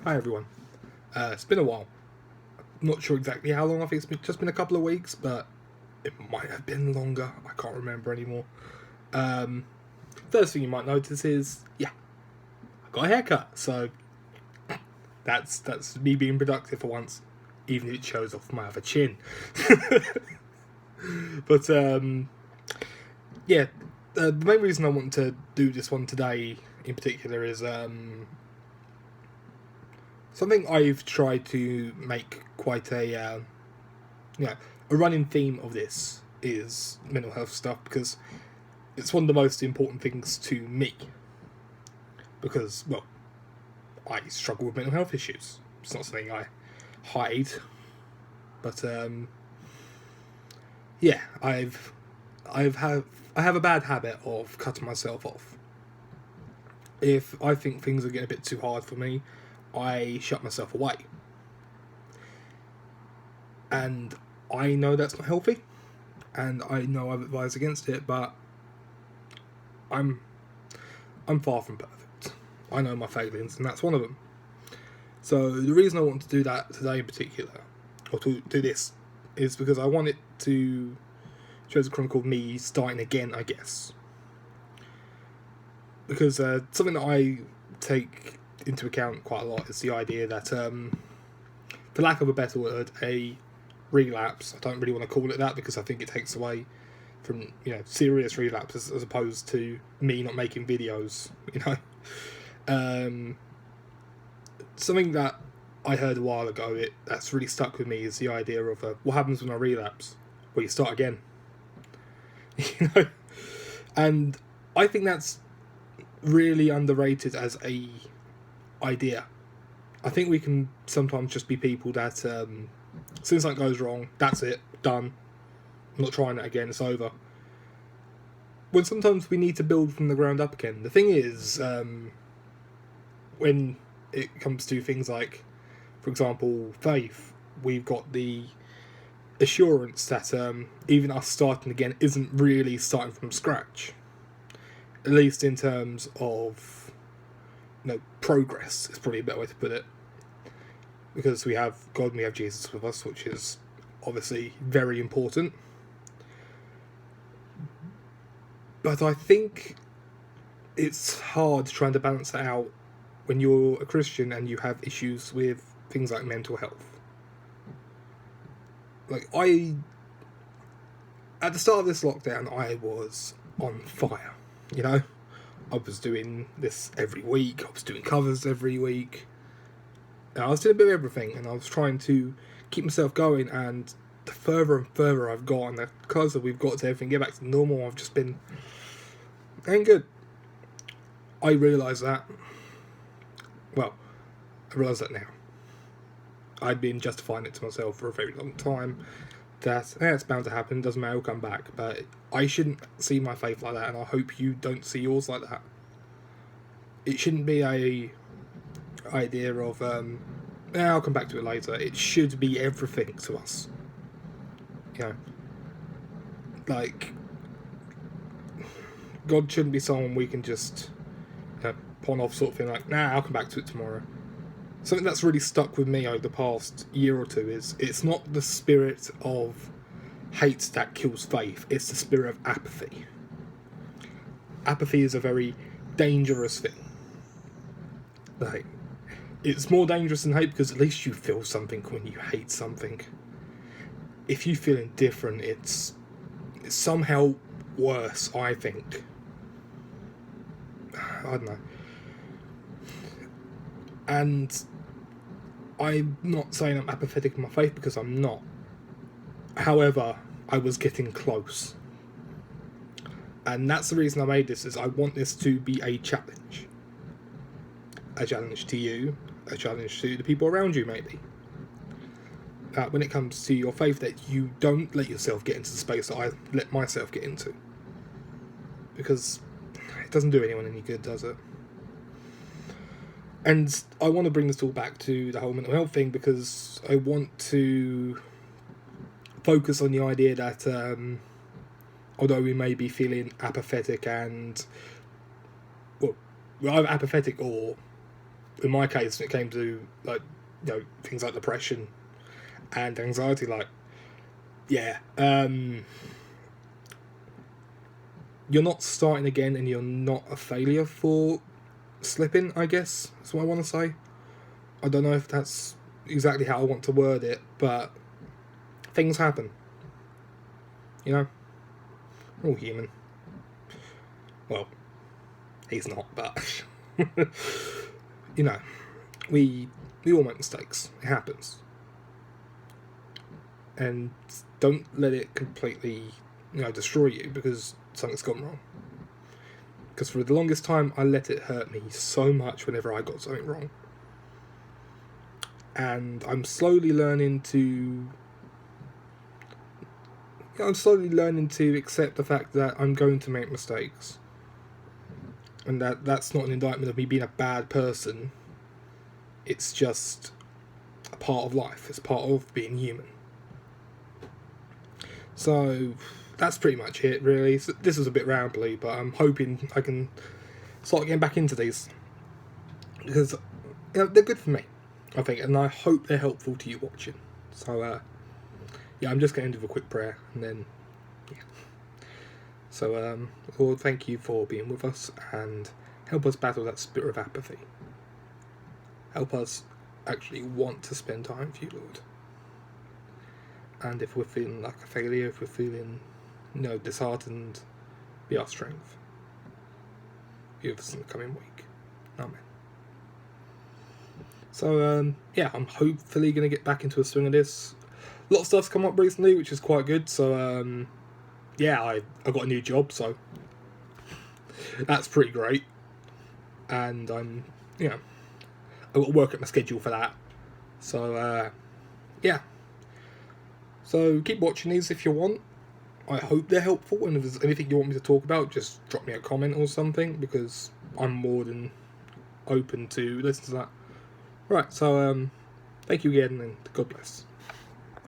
Hi everyone. It's been a while. Not sure exactly how long. I think just been a couple of weeks, but it might have been longer. I can't remember anymore. Um, First thing you might notice is, I got a haircut. So that's me being productive for once, even if it shows off my other chin. But the main reason I want to do this one today, in particular, is something I've tried to make quite a running theme of this is mental health stuff, because it's one of the most important things to me. Because, well, I struggle with mental health issues. It's not something I hide, but I have a bad habit of cutting myself off. If I think things are getting a bit too hard for me, I shut myself away. And I know that's not healthy, and I know I've advised against it, but I'm far from perfect. I know my failings, and that's one of them. So the reason I want to do that today in particular, or to do this, is because I want it to show as a chronicle of me starting again, I guess. Because something that I take into account quite a lot is the idea that, for lack of a better word, a relapse, I don't really want to call it that because I think it takes away from serious relapses as opposed to me not making videos. Something that I heard a while ago that's really stuck with me is the idea of what happens when I relapse. Well, you start again. And I think that's really underrated as a idea. I think we can sometimes just be people that as soon as something goes wrong, that's it, done. I'm not trying it again, it's over. When sometimes we need to build from the ground up again. The thing is, when it comes to things like, for example, faith, we've got the assurance that even us starting again isn't really starting from scratch. At least in terms of progress, is probably a better way to put it. Because we have God and we have Jesus with us, which is obviously very important. But I think it's hard trying to balance that out when you're a Christian and you have issues with things like mental health. At the start of this lockdown, I was on fire, I was doing this every week, I was doing covers every week, and I was doing a bit of everything, and I was trying to keep myself going, and the further and further I've got, and the closer we've got to everything, get back to normal, I've just been, ain't good. I realise that now. I'd been justifying it to myself for a very long time, that it's bound to happen, doesn't matter, it'll come back, but I shouldn't see my faith like that, and I hope you don't see yours like that. It shouldn't be a idea of, I'll come back to it later. It should be everything to us. God shouldn't be someone we can just pawn off sort of thing, I'll come back to it tomorrow. Something that's really stuck with me over the past year or two is it's not the spirit of hate that kills faith, it's the spirit of apathy. Apathy is a very dangerous thing. It's more dangerous than hate because at least you feel something when you hate something. If you feel indifferent, it's somehow worse, I think. I don't know. And I'm not saying I'm apathetic in my faith because I'm not. However, I was getting close. And that's the reason I made this, is I want this to be a challenge. A challenge to you, a challenge to the people around you, maybe. When it comes to your faith, that you don't let yourself get into the space that I let myself get into. Because it doesn't do anyone any good, does it? And I want to bring this all back to the whole mental health thing because I want to focus on the idea that although we may be feeling apathetic and, well, we're either apathetic or in my case, when it came to like, you know, things like depression and anxiety, like, yeah, you're not starting again, and you're not a failure for slipping, I guess that's what I want to say. I don't know if that's exactly how I want to word it, but things happen, you know. We're all human. Well, he's not, but you know, we all make mistakes. It happens, and don't let it completely, you know, destroy you because something's gone wrong. Because for the longest time, I let it hurt me so much whenever I got something wrong, and I'm slowly learning to. I'm slowly learning to accept the fact that I'm going to make mistakes, and that's not an indictment of me being a bad person. It's just a part of life. It's part of being human. So that's pretty much it, really. So this was a bit rambly, but I'm hoping I can start getting back into these because, you know, they're good for me, I think, and I hope they're helpful to you watching. So yeah, I'm just going to do a quick prayer, and then, yeah. So, Lord, thank you for being with us, and help us battle that spirit of apathy. Help us actually want to spend time with you, Lord. And if we're feeling like a failure, if we're feeling, you know, disheartened, be our strength. Be with us in the coming week. Amen. So, yeah, I'm hopefully going to get back into a swing of this. A lot of stuff's come up recently, which is quite good. So, yeah, I got a new job, so that's pretty great. And I'm, you know, I've got to work at my schedule for that. So, yeah. So keep watching these if you want. I hope they're helpful, and if there's anything you want me to talk about, just drop me a comment or something, because I'm more than open to listen to that. Right, so thank you again, and God bless.